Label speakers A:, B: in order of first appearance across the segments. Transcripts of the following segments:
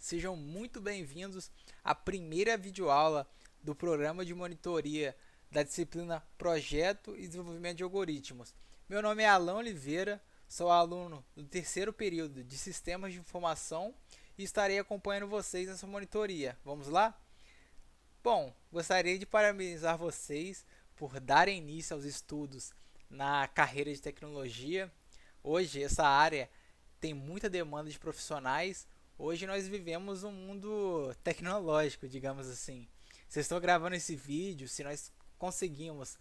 A: Sejam muito bem-vindos à primeira videoaula do programa de monitoria da disciplina Projeto e Desenvolvimento de Algoritmos. Meu nome é Alan Oliveira, sou aluno do terceiro período de Sistemas de Informação e estarei acompanhando vocês nessa monitoria. Vamos lá? Bom, gostaria de parabenizar vocês por darem início aos estudos na carreira de tecnologia. Hoje, essa área tem muita demanda de profissionais. Hoje nós vivemos um mundo tecnológico, digamos assim. Se eu estou gravando esse vídeo, se nós conseguimos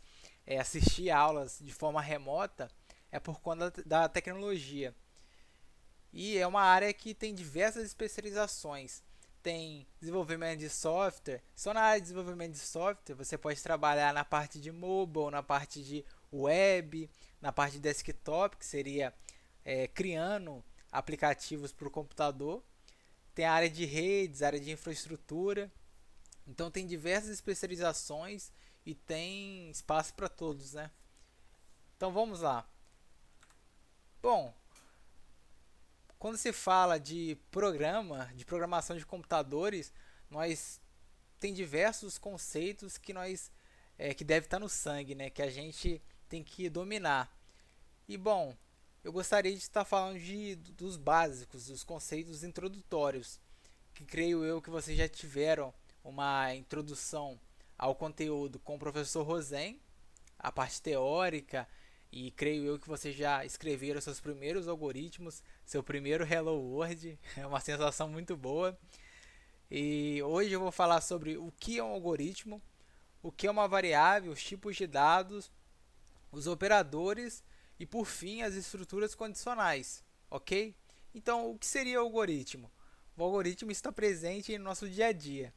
A: assistir aulas de forma remota, é por conta da tecnologia. E é uma área que tem diversas especializações. Tem desenvolvimento de software. Só na área de desenvolvimento de software você pode trabalhar na parte de mobile, na parte de web, na parte de desktop, que seria criando aplicativos para o computador. Tem a área de redes, área de infraestrutura. Então tem diversas especializações e tem espaço para todos, né? Então vamos lá. Bom, quando se fala de programação de computadores, nós tem diversos conceitos que nós que deve estar no sangue, né? Que a gente tem que dominar. E bom, eu gostaria de estar falando dos básicos, dos conceitos introdutórios, que creio eu que vocês já tiveram uma introdução ao conteúdo com o professor Rosen, a parte teórica, e creio eu que vocês já escreveram seus primeiros algoritmos, seu primeiro Hello World, é uma sensação muito boa. E hoje eu vou falar sobre o que é um algoritmo, o que é uma variável, os tipos de dados, os operadores e por fim as estruturas condicionais, ok? Então, o que seria o algoritmo? O algoritmo está presente no nosso dia a dia.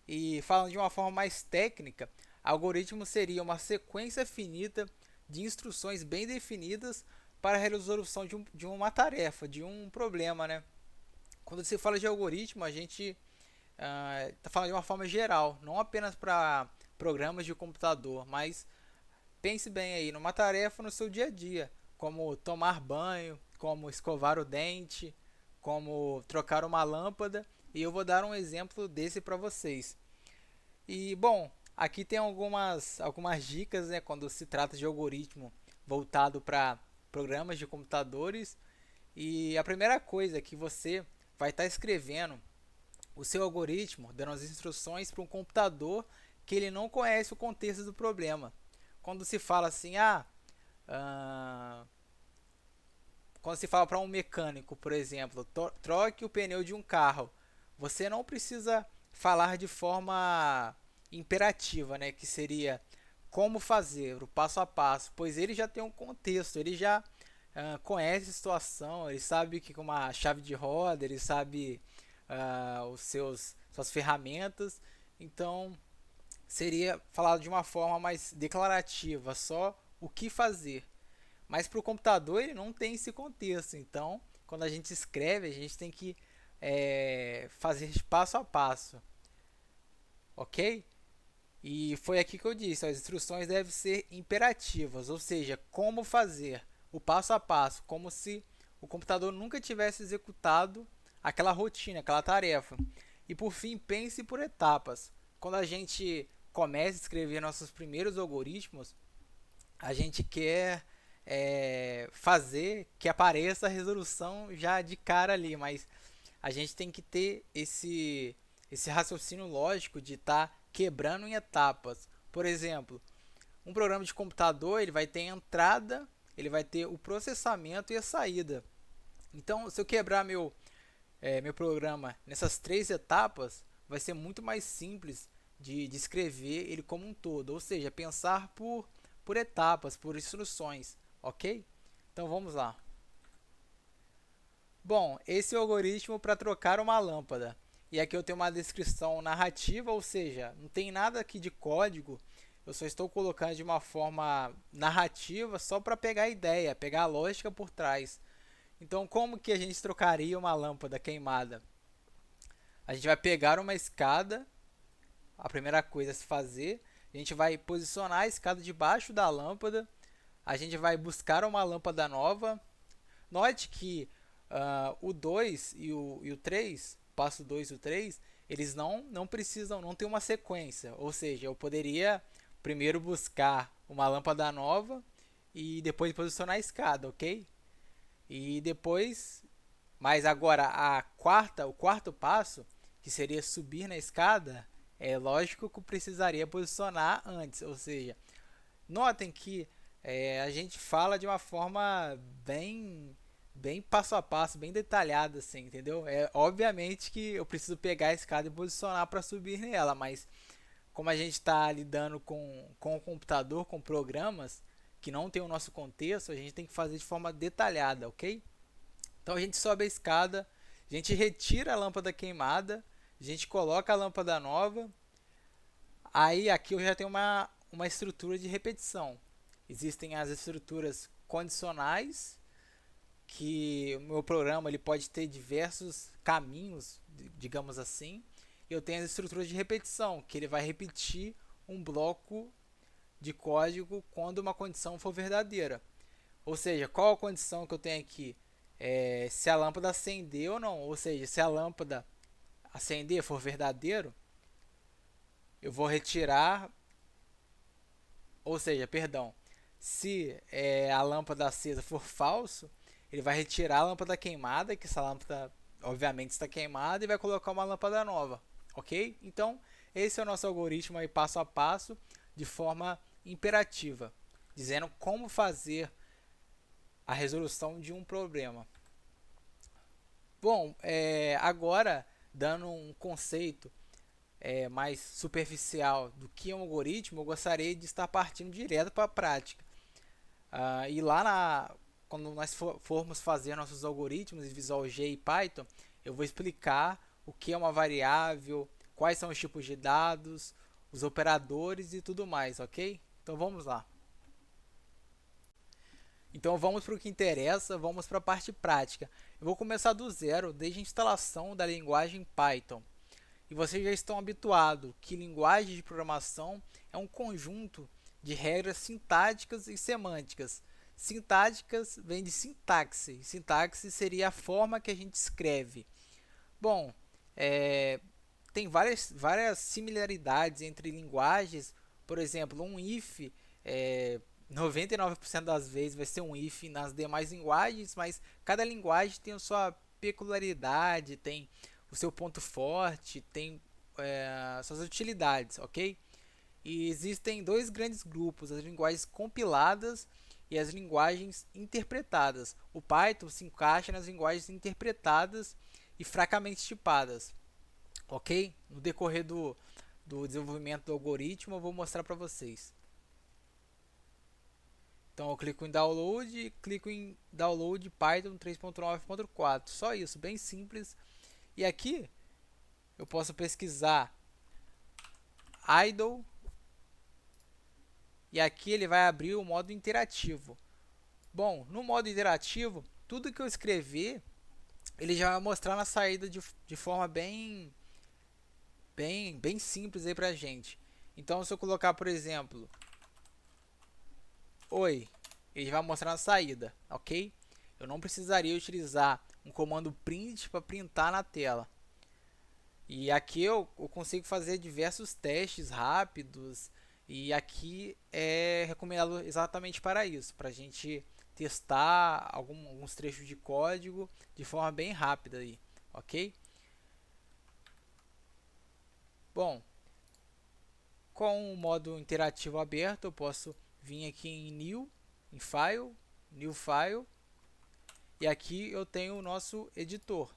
A: E falando de uma forma mais técnica, algoritmo seria uma sequência finita de instruções bem definidas para a resolução de uma tarefa, de um problema, né? Quando se fala de algoritmo, a gente está falando de uma forma geral, não apenas para programas de computador, mas pense bem aí numa tarefa no seu dia a dia, como tomar banho, como escovar o dente, como trocar uma lâmpada, e eu vou dar um exemplo desse para vocês. E bom, aqui tem algumas dicas, né, quando se trata de algoritmo voltado para programas de computadores. E a primeira coisa é que você vai estar escrevendo o seu algoritmo, dando as instruções para um computador que ele não conhece o contexto do problema. Quando se fala assim, quando se fala para um mecânico, por exemplo, troque o pneu de um carro, você não precisa falar de forma imperativa, né, que seria como fazer, o passo a passo, pois ele já tem um contexto, ele já conhece a situação, ele sabe que com uma chave de roda, ele sabe suas ferramentas, então seria falado de uma forma mais declarativa, só o que fazer. Mas para o computador ele não tem esse contexto, então quando a gente escreve a gente tem que fazer passo a passo, ok? E foi aqui que eu disse, as instruções devem ser imperativas, ou seja, como fazer, o passo a passo, como se o computador nunca tivesse executado aquela rotina, aquela tarefa. E por fim, pense por etapas. Quando a gente começa a escrever nossos primeiros algoritmos, a gente quer fazer que apareça a resolução já de cara ali, mas a gente tem que ter esse raciocínio lógico de estar quebrando em etapas. Por exemplo, um programa de computador ele vai ter a entrada, ele vai ter o processamento e a saída. Então, se eu quebrar meu programa nessas três etapas, vai ser muito mais simples de escrever ele como um todo, ou seja, pensar por etapas, por instruções, ok? Então vamos lá. Bom, esse é o algoritmo para trocar uma lâmpada. E aqui eu tenho uma descrição narrativa, ou seja, não tem nada aqui de código, eu só estou colocando de uma forma narrativa só para pegar a ideia, pegar a lógica por trás. Então, como que a gente trocaria uma lâmpada queimada? A gente vai pegar uma escada, a primeira coisa a se fazer, a gente vai posicionar a escada debaixo da lâmpada, a gente vai buscar uma lâmpada nova. Note que O 2 e o 3, passo 2 e o 3, eles não precisam, não tem uma sequência. Ou seja, eu poderia primeiro buscar uma lâmpada nova e depois posicionar a escada, ok? E depois, mas agora o quarto passo, que seria subir na escada, é lógico que eu precisaria posicionar antes. Ou seja, notem que a gente fala de uma forma bem passo a passo, bem detalhada, assim, entendeu? Obviamente que eu preciso pegar a escada e posicionar para subir nela, mas como a gente está lidando com o computador, com programas que não tem o nosso contexto, a gente tem que fazer de forma detalhada, ok? Então a gente sobe a escada, a gente retira a lâmpada queimada, a gente coloca a lâmpada nova. Aí aqui eu já tenho uma estrutura de repetição. Existem as estruturas condicionais, que o meu programa ele pode ter diversos caminhos, digamos assim. E eu tenho as estruturas de repetição, que ele vai repetir um bloco de código quando uma condição for verdadeira. Ou seja, qual a condição que eu tenho aqui? Se a lâmpada acender ou não. Ou seja, se a lâmpada acender for verdadeiro, eu vou retirar. Ou seja, perdão, se a lâmpada acesa for falso, ele vai retirar a lâmpada queimada, que essa lâmpada obviamente está queimada, e vai colocar uma lâmpada nova, ok? Então, esse é o nosso algoritmo aí passo a passo, de forma imperativa, dizendo como fazer a resolução de um problema. Bom, agora dando um conceito mais superficial do que é um algoritmo, eu gostaria de estar partindo direto para a prática. E lá quando nós formos fazer nossos algoritmos em Visual G e Python, eu vou explicar o que é uma variável, quais são os tipos de dados, os operadores e tudo mais, ok? Então vamos lá. Então vamos para o que interessa, vamos para a parte prática. Eu vou começar do zero, desde a instalação da linguagem Python. E vocês já estão habituados que linguagem de programação é um conjunto de regras sintáticas e semânticas. Sintáticas vem de sintaxe. Sintaxe seria a forma que a gente escreve. Bom, tem várias similaridades entre linguagens. Por exemplo, um if, 99% das vezes vai ser um if nas demais linguagens, mas cada linguagem tem a sua peculiaridade, tem o seu ponto forte, tem suas utilidades, ok? E existem dois grandes grupos, as linguagens compiladas e as linguagens interpretadas. O Python se encaixa nas linguagens interpretadas e fracamente tipadas, ok? No decorrer do desenvolvimento do algoritmo eu vou mostrar para vocês. Então eu clico em download e clico em download Python 3.9.4. Só isso, bem simples. E aqui eu posso pesquisar idle e aqui ele vai abrir o modo interativo. Bom, no modo interativo, tudo que eu escrever ele já vai mostrar na saída de forma bem simples aí pra gente. Então se eu colocar, por exemplo, oi, ele vai mostrar na saída, ok? Eu não precisaria utilizar um comando print para printar na tela. E aqui eu consigo fazer diversos testes rápidos. E aqui é recomendado exatamente para isso, para a gente testar alguns trechos de código de forma bem rápida aí, ok? Bom, com o modo interativo aberto, eu posso vir aqui em New File, e aqui eu tenho o nosso editor.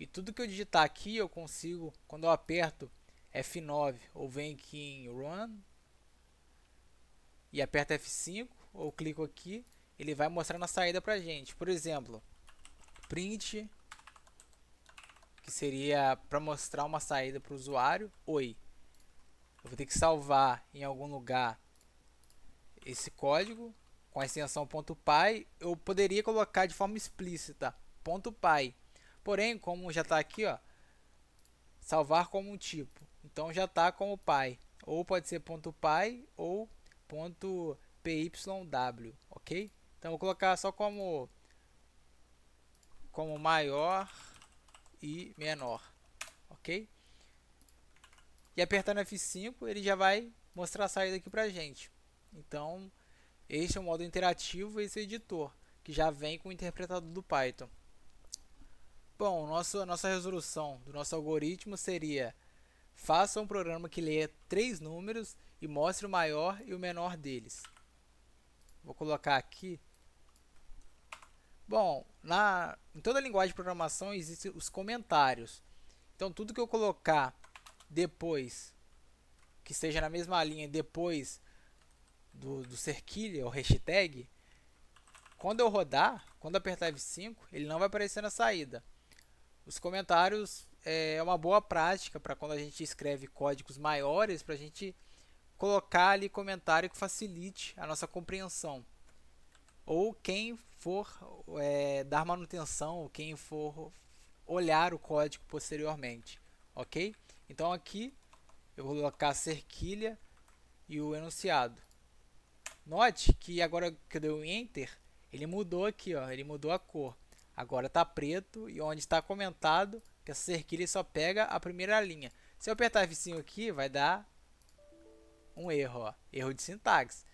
A: E tudo que eu digitar aqui eu consigo, quando eu aperto F9 ou venho aqui em Run e aperto F5 ou clico aqui, ele vai mostrar na saída pra gente. Por exemplo, print, que seria para mostrar uma saída para o usuário. Oi, eu vou ter que salvar em algum lugar esse código com a extensão .py. Eu poderia colocar de forma explícita .py, porém como já está aqui, ó, salvar como um tipo, então já está como py, ou pode ser .py ou .pyw, ok? Então vou colocar só como como maior e menor, ok? E apertando F5 ele já vai mostrar a saída aqui pra gente. Então este é o modo interativo, esse é o editor, que já vem com o interpretador do Python. Bom, nossa resolução do nosso algoritmo seria: faça um programa que leia 3 números e mostre o maior e o menor deles. Vou colocar aqui. Bom, em toda linguagem de programação existem os comentários. Então tudo que eu colocar depois, que esteja na mesma linha depois do cerquilha ou hashtag, quando eu rodar, quando apertar F5, ele não vai aparecer na saída. Os comentários é uma boa prática para quando a gente escreve códigos maiores, para a gente colocar ali comentário que facilite a nossa compreensão. Ou quem for dar manutenção, ou quem for olhar o código posteriormente, ok? Então aqui eu vou colocar a cerquilha e o enunciado. Note que agora que eu dei o Enter, ele mudou aqui, ó, ele mudou a cor. Agora está preto e onde está comentado que essa cerquilha só pega a primeira linha. Se eu apertar F5 aqui, vai dar um erro, ó, erro de sintaxe.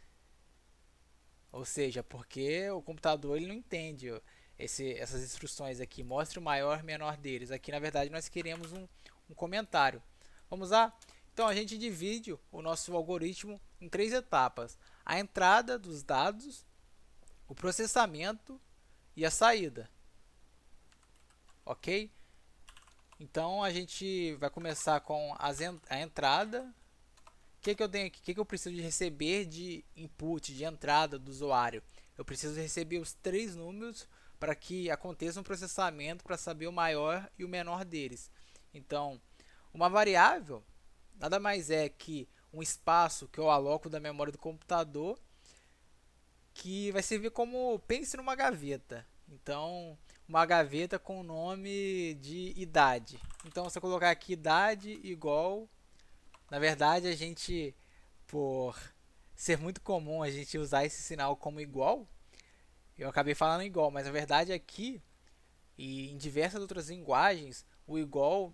A: Ou seja, porque o computador ele não entende essas instruções aqui. Mostre o maior e menor deles. Aqui, na verdade, nós queremos um comentário. Vamos lá? Então, a gente divide o nosso algoritmo em 3 etapas. A entrada dos dados, o processamento e a saída. Ok? Então, a gente vai começar com a entrada. O que eu tenho aqui? O que eu preciso de receber de input, de entrada do usuário? Eu preciso receber os 3 números para que aconteça um processamento para saber o maior e o menor deles. Então, uma variável nada mais é que um espaço que eu aloco da memória do computador, que vai servir como, pense numa gaveta. Então, uma gaveta com o nome de idade. Então, se eu colocar aqui idade igual, na verdade a gente, por ser muito comum a gente usar esse sinal como igual, eu acabei falando igual, mas a verdade aqui, e em diversas outras linguagens, o igual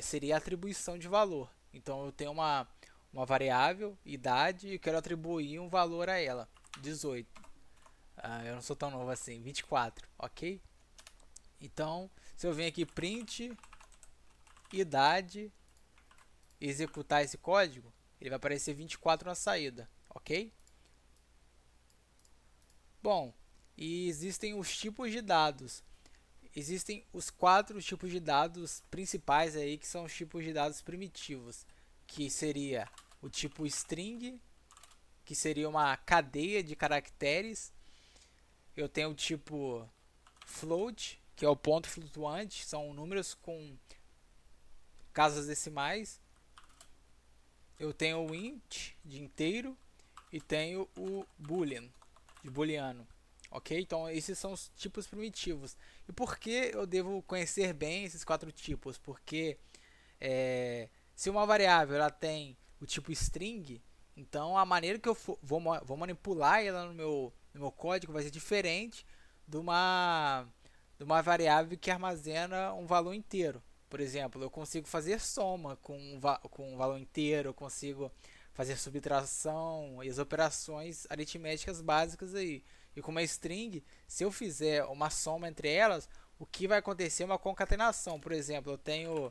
A: seria a atribuição de valor. Então eu tenho uma variável, idade, e quero atribuir um valor a ela, 18. Eu não sou tão novo assim, 24, ok? Então, se eu venho aqui print idade, executar esse código, ele vai aparecer 24 na saída, ok? Bom, e existem os tipos de dados. Existem os 4 tipos de dados principais aí, que são os tipos de dados primitivos, que seria o tipo string, que seria uma cadeia de caracteres. Eu tenho o tipo float, que é o ponto flutuante, são números com casas decimais. Eu tenho o int, de inteiro, e tenho o boolean, de booleano. Ok? Então esses são os tipos primitivos. E por que eu devo conhecer bem esses 4 tipos? Porque se uma variável ela tem o tipo string, então a maneira que eu vou manipular ela no meu código vai ser diferente de uma variável que armazena um valor inteiro. Por exemplo, eu consigo fazer soma com um valor inteiro, eu consigo fazer subtração e as operações aritméticas básicas aí. E com uma string, se eu fizer uma soma entre elas, o que vai acontecer é uma concatenação. Por exemplo, eu tenho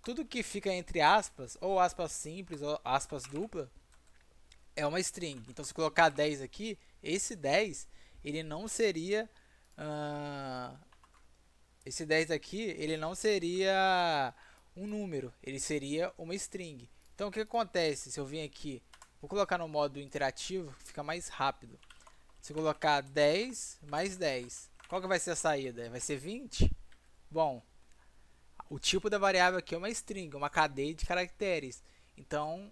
A: tudo que fica entre aspas, ou aspas simples, ou aspas dupla, é uma string. Então, se eu colocar 10 aqui, esse 10, ele não seria... esse 10 aqui, ele não seria um número, ele seria uma string. Então, o que acontece se eu vir aqui, vou colocar no modo interativo, fica mais rápido. Se eu colocar 10 mais 10, qual que vai ser a saída? Vai ser 20? Bom, o tipo da variável aqui é uma string, uma cadeia de caracteres. Então,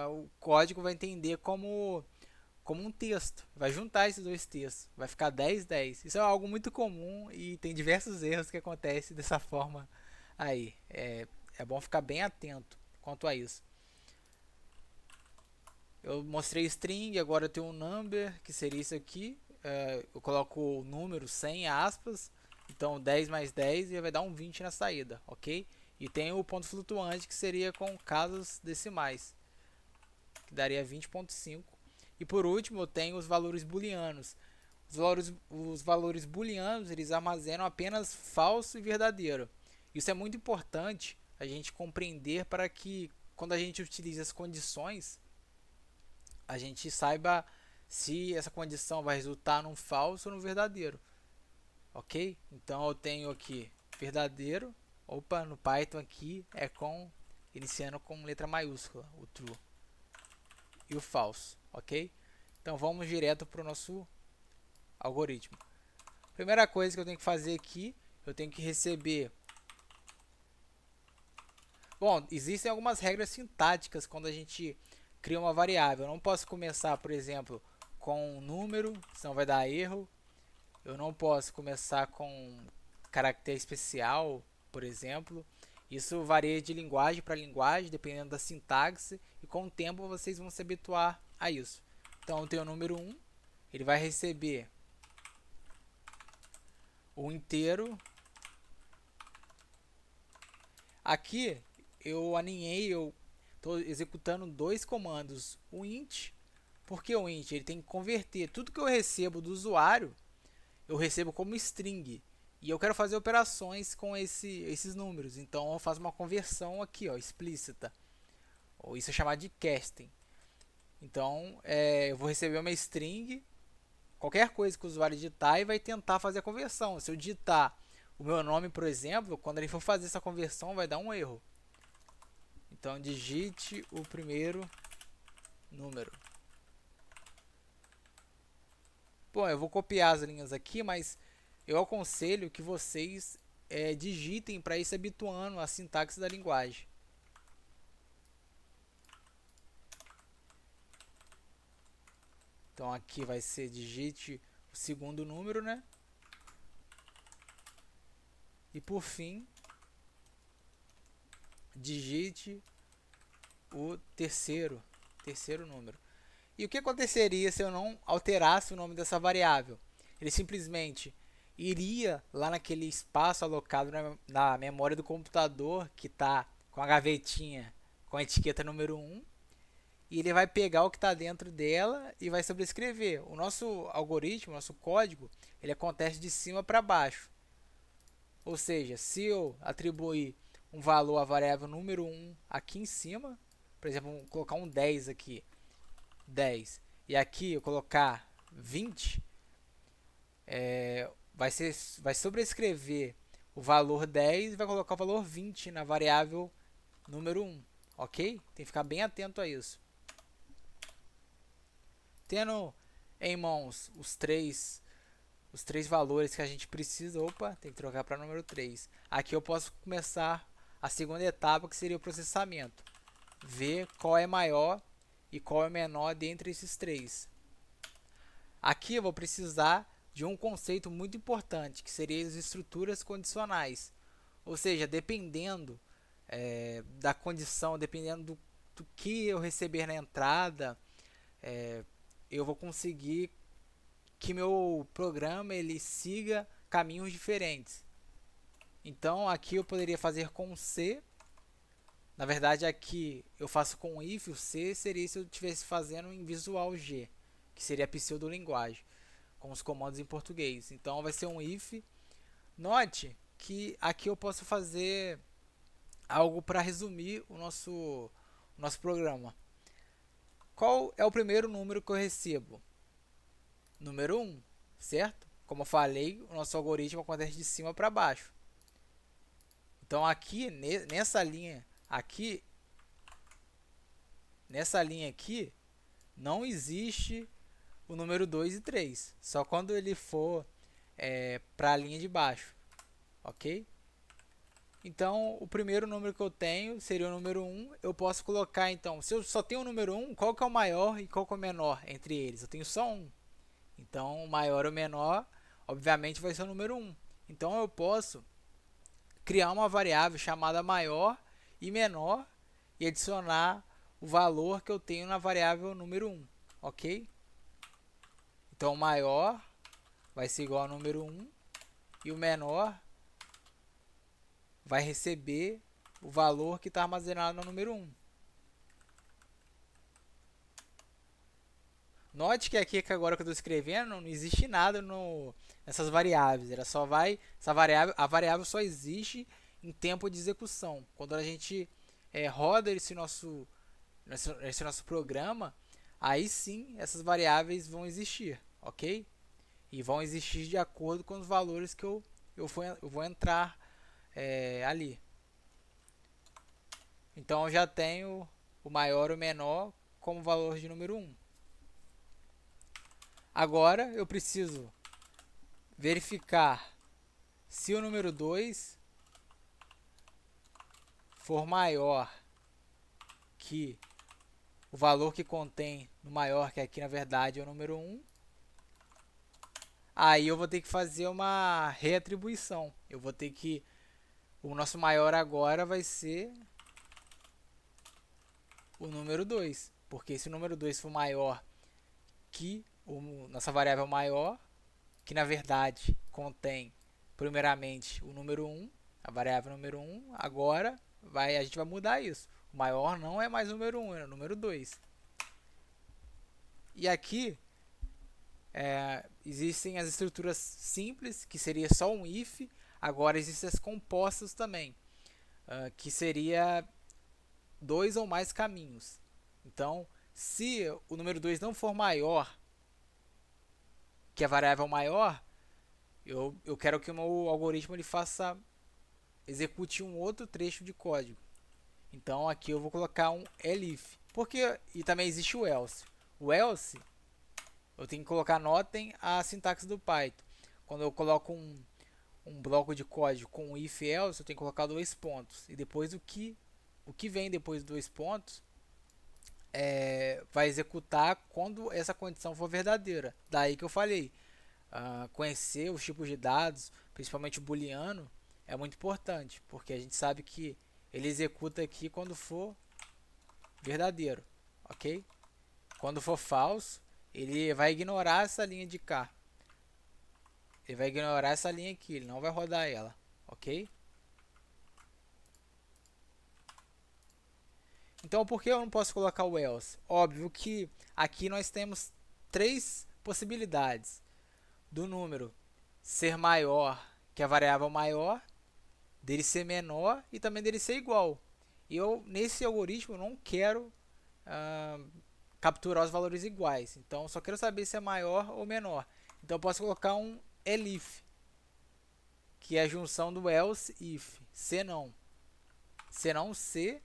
A: o código vai entender como um texto. Vai juntar esses 2 textos. Vai ficar 10, 10. Isso é algo muito comum e tem diversos erros que acontecem dessa forma aí. É bom ficar bem atento quanto a isso. Eu mostrei string, agora eu tenho um number, que seria isso aqui. Eu coloco o número sem aspas. Então 10 mais 10 vai dar um 20 na saída, ok? E tem o ponto flutuante, que seria com casas decimais, que daria 20,5. E por último eu tenho os valores booleanos. Os valores booleanos, eles armazenam apenas falso e verdadeiro. Isso é muito importante a gente compreender, para que quando a gente utiliza as condições, a gente saiba se essa condição vai resultar num falso ou no verdadeiro, ok? Então eu tenho aqui verdadeiro, opa, no Python aqui é iniciando com letra maiúscula, o true, e o falso, ok? Então vamos direto para o nosso algoritmo. Primeira coisa que eu tenho que fazer aqui, eu tenho que receber. Bom, existem algumas regras sintáticas quando a gente cria uma variável. Eu não posso começar, por exemplo, com um número, senão vai dar erro. Eu não posso começar com caractere especial, por exemplo. Isso varia de linguagem para linguagem, dependendo da sintaxe, e com o tempo vocês vão se habituar a isso. Então eu tenho o número 1, ele vai receber o inteiro. Aqui eu aninhei, eu estou executando dois comandos. O int, porque o int ele tem que converter tudo que eu recebo do usuário, eu recebo como string. E eu quero fazer operações com esses números. Então eu faço uma conversão aqui, ó, explícita. Ou isso é chamado de casting. Então eu vou receber uma string, qualquer coisa que o usuário digitar, e vai tentar fazer a conversão. Se eu digitar o meu nome, por exemplo, quando ele for fazer essa conversão vai dar um erro. Então digite o primeiro número. Bom, eu vou copiar as linhas aqui, mas eu aconselho que vocês digitem para ir se habituando à sintaxe da linguagem. Então aqui vai ser digite o segundo número, né? E por fim, digite o terceiro número. E o que aconteceria se eu não alterasse o nome dessa variável? Ele simplesmente iria lá naquele espaço alocado na memória do computador, que está com a gavetinha com a etiqueta número 1, e ele vai pegar o que está dentro dela e vai sobrescrever. O nosso algoritmo, o nosso código, ele acontece de cima para baixo. Ou seja, se eu atribuir um valor à variável número 1 aqui em cima, por exemplo, vou colocar um 10 aqui, 10, e aqui eu colocar 20, vai sobrescrever o valor 10 e vai colocar o valor 20 na variável número 1, ok? Tem que ficar bem atento a isso. Tendo em mãos os três valores que a gente precisa, opa, tem que trocar para número 3. Aqui eu posso começar a segunda etapa, que seria o processamento. Ver qual é maior e qual é menor dentre esses três. Aqui eu vou precisar de um conceito muito importante, que seria as estruturas condicionais. Ou seja, dependendo da condição, dependendo do que eu receber na entrada, eu vou conseguir que meu programa ele siga caminhos diferentes. Então aqui eu poderia fazer com C. Na verdade aqui eu faço com if. O C seria se eu estivesse fazendo em Visual G, que seria a pseudolinguagem, com os comandos em português. Então vai ser um if. Note que aqui eu posso fazer algo para resumir o nosso programa. Qual é o primeiro número que eu recebo? Número 1, certo? Como eu falei, o nosso algoritmo acontece de cima para baixo. Então aqui, nessa linha aqui, não existe o número 2 e 3. Só quando ele for para a linha de baixo, ok? Então, o primeiro número que eu tenho seria o número 1. Eu posso colocar, então, se eu só tenho o número 1, qual que é o maior e qual que é o menor entre eles? Eu tenho só um. Então, o maior ou menor, obviamente, vai ser o número 1. Então, eu posso criar uma variável chamada maior e menor e adicionar o valor que eu tenho na variável número 1, ok? Então, maior vai ser igual ao número 1 e o menor vai receber o valor que está armazenado no número 1. Note que aqui que agora que eu estou escrevendo não existe nada nessas variáveis. Ela só vai, a variável só existe em tempo de execução. Quando a gente roda esse nosso programa, aí sim essas variáveis vão existir, ok? E vão existir de acordo com os valores que eu vou entrar ali. Então eu já tenho o maior e o menor como valor de número 1. Agora eu preciso verificar se o número 2 for maior que o valor que contém no maior, que aqui na verdade é o número 1. Aí eu vou ter que fazer uma reatribuição. Eu vou ter que... O nosso maior agora vai ser o número 2. Porque se o número 2 for maior que nossa variável maior, que na verdade contém primeiramente o número 1, a variável número 1, agora a gente vai mudar isso. O maior não é mais o número 1, é o número 2. E aqui existem as estruturas simples, que seria só um if. Agora existem as compostas também, que seria 2 ou mais caminhos. Então, se o número 2 não for maior que a variável maior, eu quero que o meu algoritmo ele execute um outro trecho de código. Então aqui eu vou colocar um elif. E também existe o else. O else, eu tenho que colocar, notem a sintaxe do Python. Quando eu coloco um bloco de código com if else, eu tenho que colocar 2 pontos. E depois o que vem depois de 2 pontos vai executar quando essa condição for verdadeira. Daí que eu falei, conhecer os tipos de dados, principalmente o booleano, é muito importante, porque a gente sabe que ele executa aqui quando for verdadeiro, ok? Quando for falso, ele vai ignorar essa linha de cá. Ele vai ignorar essa linha aqui, ele não vai rodar ela, ok? Então, por que eu não posso colocar o else? Óbvio que aqui nós temos 3 possibilidades do número ser maior que a variável maior, dele ser menor e também dele ser igual. E eu, nesse algoritmo, não quero capturar os valores iguais. Então, só quero saber se é maior ou menor. Então, eu posso colocar um elif, que é a junção do else if. Se não. Se não, se.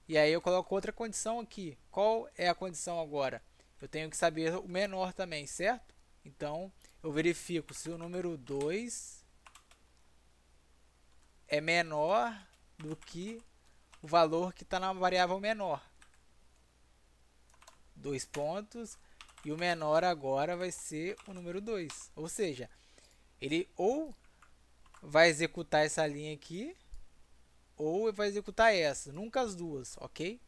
A: E aí eu coloco outra condição aqui. Qual é a condição agora? Eu tenho que saber o menor também, certo? Então, eu verifico se o número 2 é menor do que o valor que está na variável menor. 2 pontos. E o menor agora vai ser o número 2. Ou seja, ele ou vai executar essa linha aqui, ou vai executar essa. Nunca as duas, ok?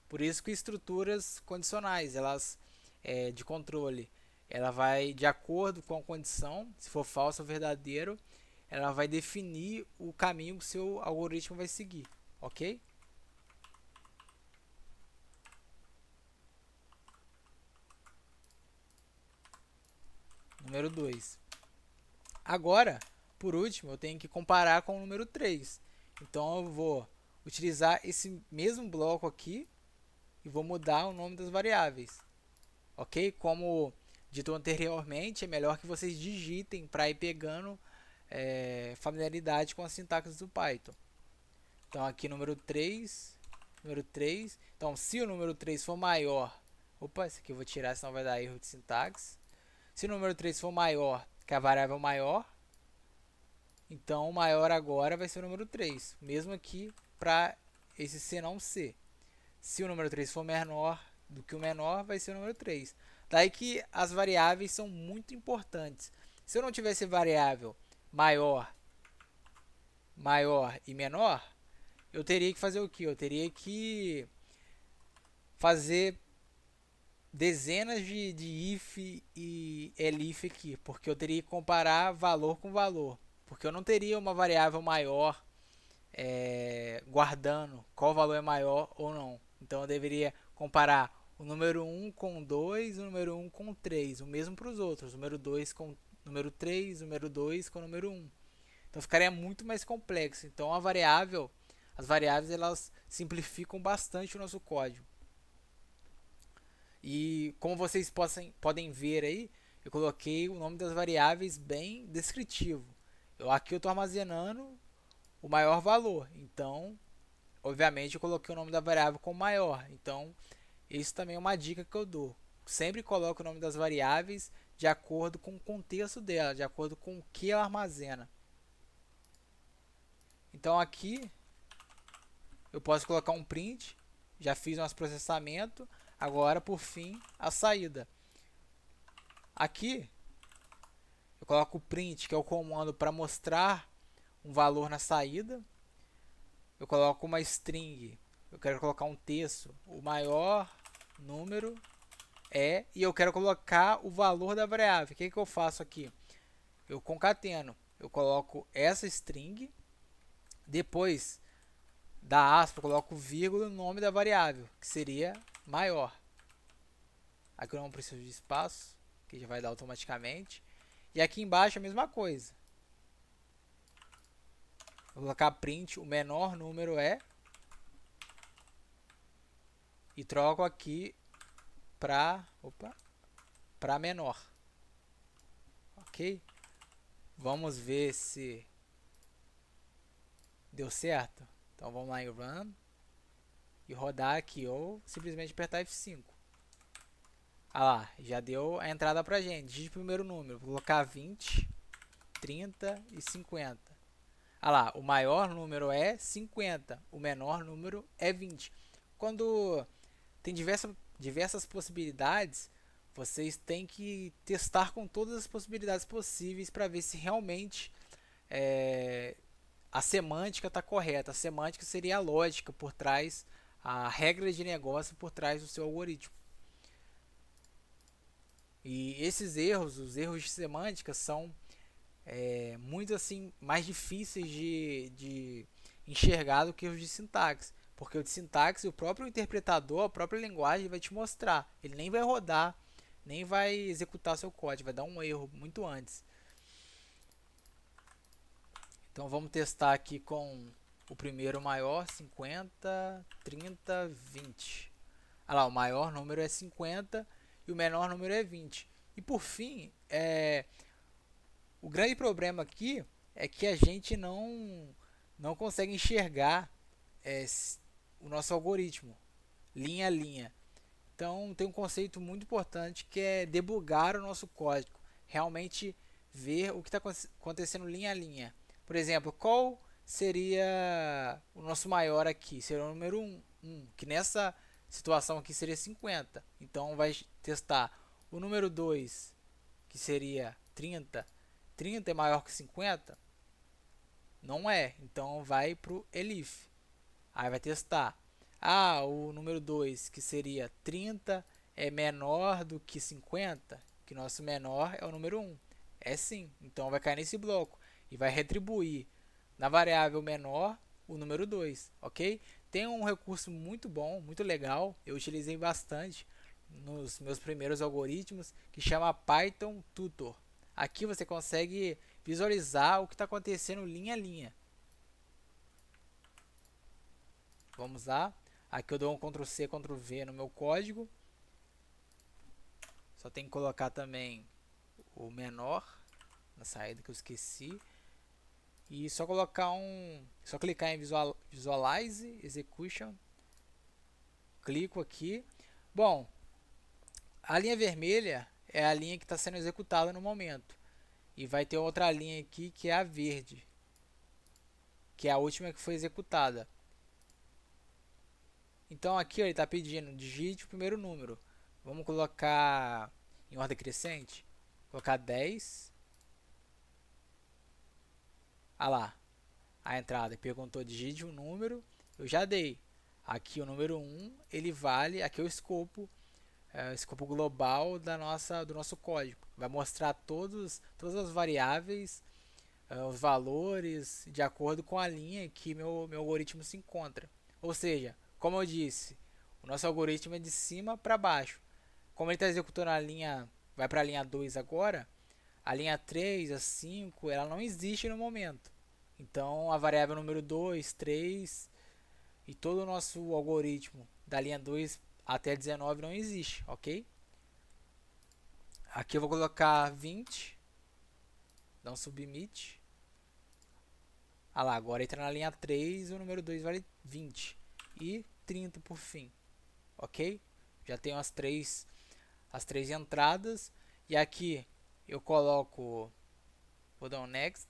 A: Por isso que estruturas condicionais, elas de controle, ela vai de acordo com a condição, se for falso ou verdadeiro, ela vai definir o caminho que o seu algoritmo vai seguir, ok? Número 2. Agora, por último, eu tenho que comparar com o número 3. Então eu vou utilizar esse mesmo bloco aqui e vou mudar o nome das variáveis. Ok? Como dito anteriormente, é melhor que vocês digitem para ir pegando familiaridade com a sintaxe do Python. Então aqui número 3. Então se o número 3 for maior... Opa, esse aqui eu vou tirar, senão vai dar erro de sintaxe. Se o número 3 for maior que a variável maior, então o maior agora vai ser o número 3. Mesmo aqui para esse C não C. Se o número 3 for menor do que o menor, vai ser o número 3. Daí que as variáveis são muito importantes. Se eu não tivesse variável maior e menor, eu teria que fazer o que? Eu teria que fazer dezenas de if e elif aqui, porque eu teria que comparar valor com valor, porque eu não teria uma variável maior guardando qual valor é maior ou não. Então eu deveria comparar o número 1 com 2, o número 1 com 3, o mesmo para os outros, o número 2 com o número 3, o número 2 com o número 1. Então ficaria muito mais complexo. Então as variáveis elas simplificam bastante o nosso código. E como vocês podem ver aí, eu coloquei o nome das variáveis bem descritivo. Aqui eu estou armazenando o maior valor. Então, obviamente, eu coloquei o nome da variável como maior. Então, isso também é uma dica que eu dou. Sempre coloque o nome das variáveis de acordo com o contexto dela, de acordo com o que ela armazena. Então, aqui eu posso colocar um print. Já fiz nosso processamento. Agora, por fim, a saída. Aqui eu coloco o print, que é o comando para mostrar um valor na saída. Eu coloco uma string, eu quero colocar um texto, o maior número e eu quero colocar o valor da variável. O que eu faço aqui? Eu concateno, eu coloco essa string, depois da aspa, eu coloco vírgula no nome da variável, que seria maior. Aqui eu não preciso de espaço, que já vai dar automaticamente. E aqui embaixo a mesma coisa. Vou colocar print, o menor número e troco aqui para menor. Ok? Vamos ver se deu certo. Então vamos lá em Run e rodar aqui ou simplesmente apertar F5. Ah lá, já deu a entrada pra gente. Digite o primeiro número. Vou colocar 20, 30 e 50. Ah lá, o maior número é 50, o menor número é 20. Quando tem diversas possibilidades, vocês têm que testar com todas as possibilidades possíveis para ver se realmente a semântica está correta. A semântica seria a lógica por trás, a regra de negócio por trás do seu algoritmo. E esses erros, os erros de semântica, são muito assim mais difíceis de enxergar do que os de sintaxe. Porque o de sintaxe, o próprio interpretador, a própria linguagem vai te mostrar. Ele nem vai rodar, nem vai executar seu código, vai dar um erro muito antes. Então vamos testar aqui com o primeiro maior, 50, 30, 20. Olha lá, o maior número é 50 e o menor número é 20. E por fim, o grande problema aqui é que a gente não consegue enxergar o nosso algoritmo linha a linha. Então tem um conceito muito importante que é debugar o nosso código, realmente ver o que está acontecendo linha a linha. Por exemplo, qual seria o nosso maior aqui? Seria o número 1, que nessa situação aqui seria 50. Então vai testar o número 2, que seria 30. 30 é maior que 50? Não é. Então vai para o elif. Aí vai testar. O número 2, que seria 30, é menor do que 50? Que nosso menor é o número 1. É sim. Então vai cair nesse bloco e vai retribuir na variável menor o número 2, ok? Tem um recurso muito bom, muito legal, eu utilizei bastante nos meus primeiros algoritmos, que chama Python Tutor. Aqui você consegue visualizar o que está acontecendo linha a linha. Vamos lá. Aqui eu dou um Ctrl C, Ctrl V no meu código. Só tem que colocar também o menor na saída que eu esqueci. E só colocar só clicar em Visualize Execution. Clico aqui. Bom, a linha vermelha é a linha que está sendo executada no momento. E vai ter outra linha aqui que é a verde, que é a última que foi executada. Então aqui ó, ele está pedindo digite o primeiro número. Vamos colocar em ordem crescente. Vou colocar 10. Ah lá, a entrada perguntou digite um número. Eu já dei. Aqui o número 1, ele vale, aqui é o escopo escopo global do nosso código. Vai mostrar todas as variáveis, os valores, de acordo com a linha que meu algoritmo se encontra. Ou seja, como eu disse, o nosso algoritmo é de cima para baixo. Como ele está executando a linha, vai para a linha 2 agora, a linha 3, a 5, ela não existe no momento. Então a variável número 2, 3 e todo o nosso algoritmo da linha 2 até 19 não existe, ok? Aqui eu vou colocar 20, dar um submit. Ah lá, agora entra na linha 3, o número 2 vale 20 e 30 por fim, ok? Já tenho as três entradas e aqui eu coloco, vou dar um next,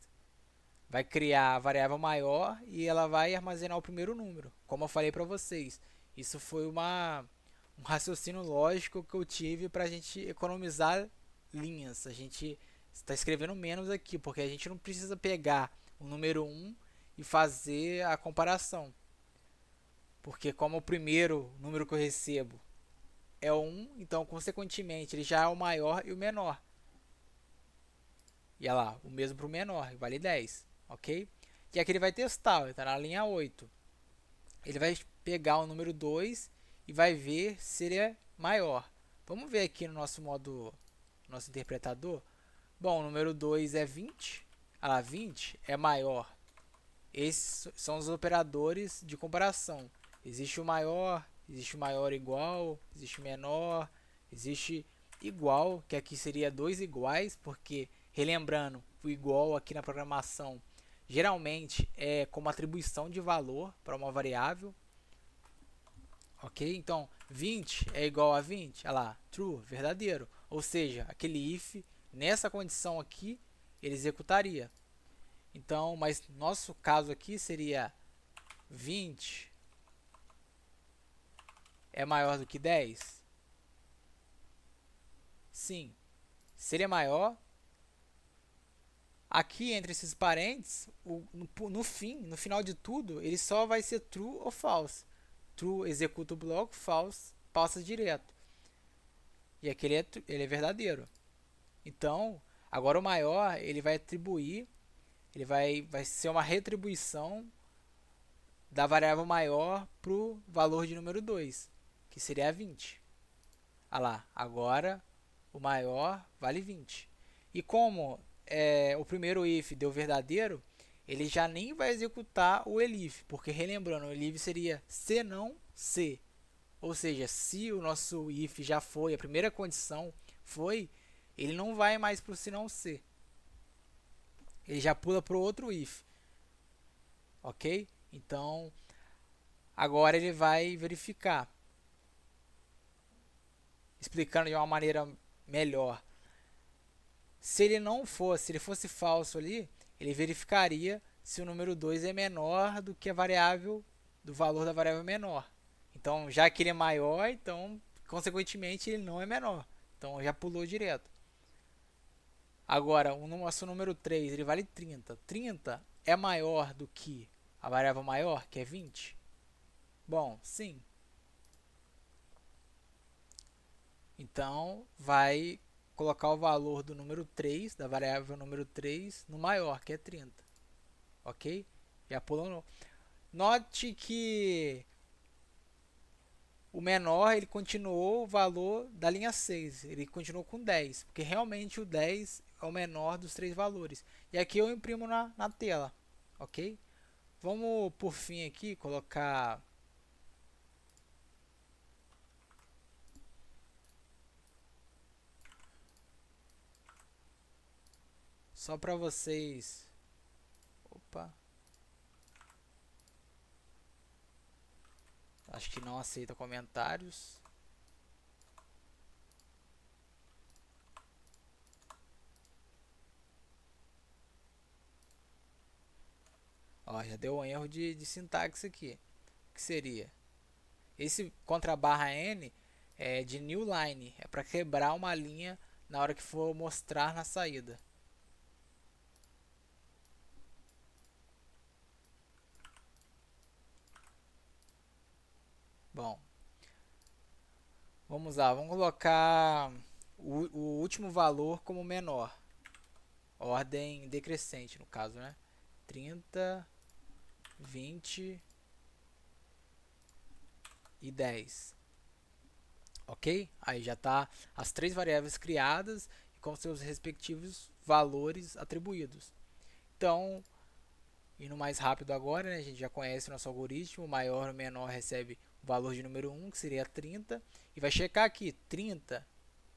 A: vai criar a variável maior e ela vai armazenar o primeiro número, como eu falei para vocês. Isso foi um raciocínio lógico que eu tive para a gente economizar linhas. A gente está escrevendo menos aqui, porque a gente não precisa pegar o número 1 e fazer a comparação. Porque como o primeiro número que eu recebo é o 1, então consequentemente ele já é o maior e o menor. E olha lá, o mesmo para o menor, vale 10, ok? E aqui ele vai testar, ele está na linha 8. Ele vai pegar o número 2 e vai ver se ele é maior. Vamos ver aqui no nosso interpretador. Bom, o número 2 é 20. Ah lá, 20 é maior. Esses são os operadores de comparação. Existe o maior igual, existe o menor, existe igual, que aqui seria dois iguais, porque, relembrando, o igual aqui na programação geralmente é como atribuição de valor para uma variável. Ok? Então, 20 é igual a 20, olha lá, true, verdadeiro. Ou seja, aquele if, nessa condição aqui, ele executaria. Então, mas nosso caso aqui seria 20 é maior do que 10? Sim. Seria maior. Aqui, entre esses parênteses, no final de tudo, ele só vai ser true ou false. True executa o bloco, false passa direto. E aqui ele é verdadeiro. Então, agora o maior, ele vai atribuir, vai ser uma retribuição da variável maior para o valor de número 2, que seria 20. Ah lá, agora o maior vale 20. E como o primeiro if deu verdadeiro, ele já nem vai executar o elif, porque relembrando, o elif seria se não se. Ou seja, se o nosso if já foi, a primeira condição foi, ele não vai mais para o se não se. Ele já pula para o outro if. Ok? Então, agora ele vai verificar. Explicando de uma maneira melhor. Se ele fosse falso ali, ele verificaria se o número 2 é menor do que a variável, do valor da variável menor. Então, já que ele é maior, então, consequentemente, ele não é menor. Então, já pulou direto. Agora, o nosso número 3, ele vale 30. 30 é maior do que a variável maior, que é 20? Bom, sim. Então, vai colocar o valor do número 3, da variável número 3, no maior, que é 30. Ok? Já pulou. Note que o menor, ele continuou o valor da linha 6. Ele continuou com 10, porque realmente o 10 é o menor dos três valores. E aqui eu imprimo na tela. Ok? Vamos, por fim, aqui, colocar... Só para vocês... Opa... Acho que não aceita comentários. Ó, já deu um erro de sintaxe aqui. O que seria? Esse contra barra N é de new line. É para quebrar uma linha na hora que for mostrar na saída. Bom, Vamos lá, vamos colocar o último valor como menor. Ordem decrescente, no caso, né? 30, 20 e 10. Ok? Aí já está as três variáveis criadas e com seus respectivos valores atribuídos. Então, indo mais rápido agora, né? A gente já conhece o nosso algoritmo. O maior ou menor recebe o valor de número 1, que seria 30. E vai checar aqui, 30.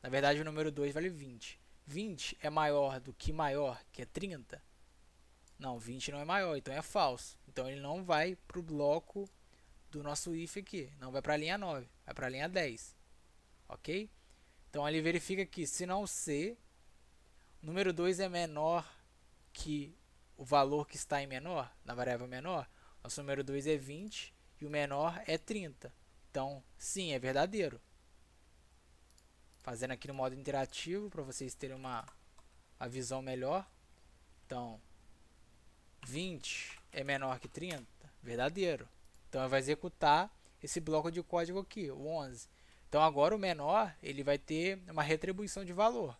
A: Na verdade, o número 2 vale 20. 20 é maior do que maior, que é 30? Não, 20 não é maior, então é falso. Então ele não vai para o bloco do nosso if aqui. Não vai para a linha 9, vai para a linha 10. Ok? Então ele verifica que se não C, o número 2 é menor que o valor que está em menor, na variável menor. Nosso número 2 é 20 e o menor é 30. Então, sim, é verdadeiro. Fazendo aqui no modo interativo para vocês terem uma visão melhor. Então, 20 é menor que 30? Verdadeiro. Então, ele vai executar esse bloco de código aqui, o 11. Então, agora o menor ele vai ter uma retribuição de valor.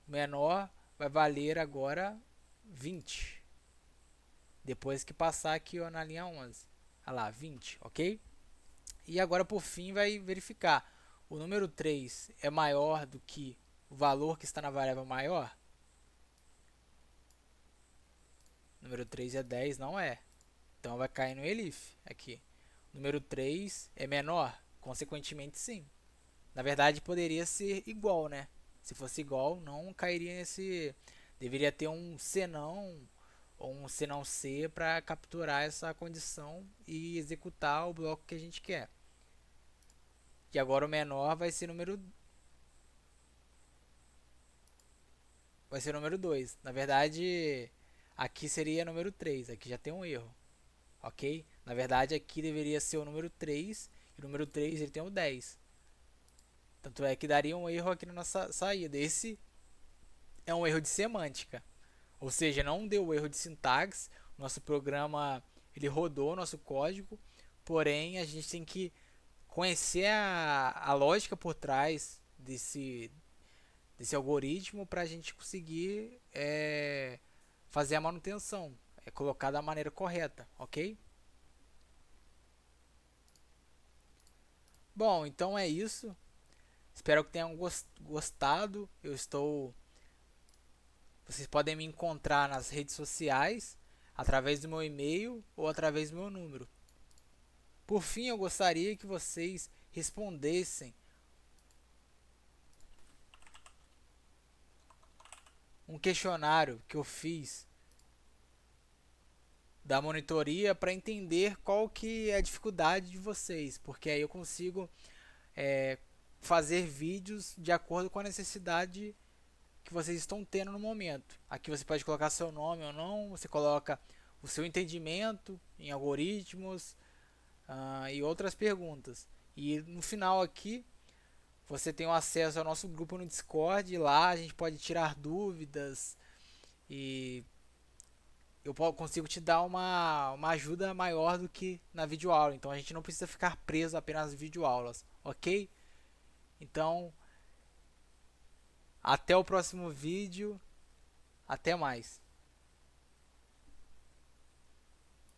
A: O menor vai valer agora 20. Depois que passar aqui ó, na linha 11. Olha lá, 20, ok? E agora, por fim, vai verificar. O número 3 é maior do que o valor que está na variável maior? O número 3 é 10, não é. Então vai cair no elif aqui. O número 3 é menor? Consequentemente, sim. Na verdade, poderia ser igual, né? Se fosse igual, não cairia nesse... Deveria ter um senão ou um senão C para capturar essa condição e executar o bloco que a gente quer. E agora o menor vai ser número 2. Na verdade, aqui seria número 3. Aqui já tem um erro. Ok? Na verdade, aqui deveria ser o número 3. E o número 3 ele tem o 10. Tanto é que daria um erro aqui na nossa saída. Esse é um erro de semântica. Ou seja, não deu erro de sintaxe. Nosso programa ele rodou nosso código. Porém, a gente tem que conhecer a lógica por trás desse algoritmo para a gente conseguir fazer a manutenção, colocar da maneira correta, ok? Bom, então é isso. Espero que tenham gostado. Vocês podem me encontrar nas redes sociais através do meu e-mail ou através do meu número. Por fim, eu gostaria que vocês respondessem um questionário que eu fiz da monitoria para entender qual que é a dificuldade de vocês, porque aí eu consigo fazer vídeos de acordo com a necessidade que vocês estão tendo no momento. Aqui você pode colocar seu nome ou não, você coloca o seu entendimento em algoritmos e outras perguntas. E no final aqui você tem o acesso ao nosso grupo no Discord, e lá a gente pode tirar dúvidas e eu consigo te dar uma ajuda maior do que na videoaula. Então a gente não precisa ficar preso apenas às videoaulas, ok? Então, até o próximo vídeo. Até mais.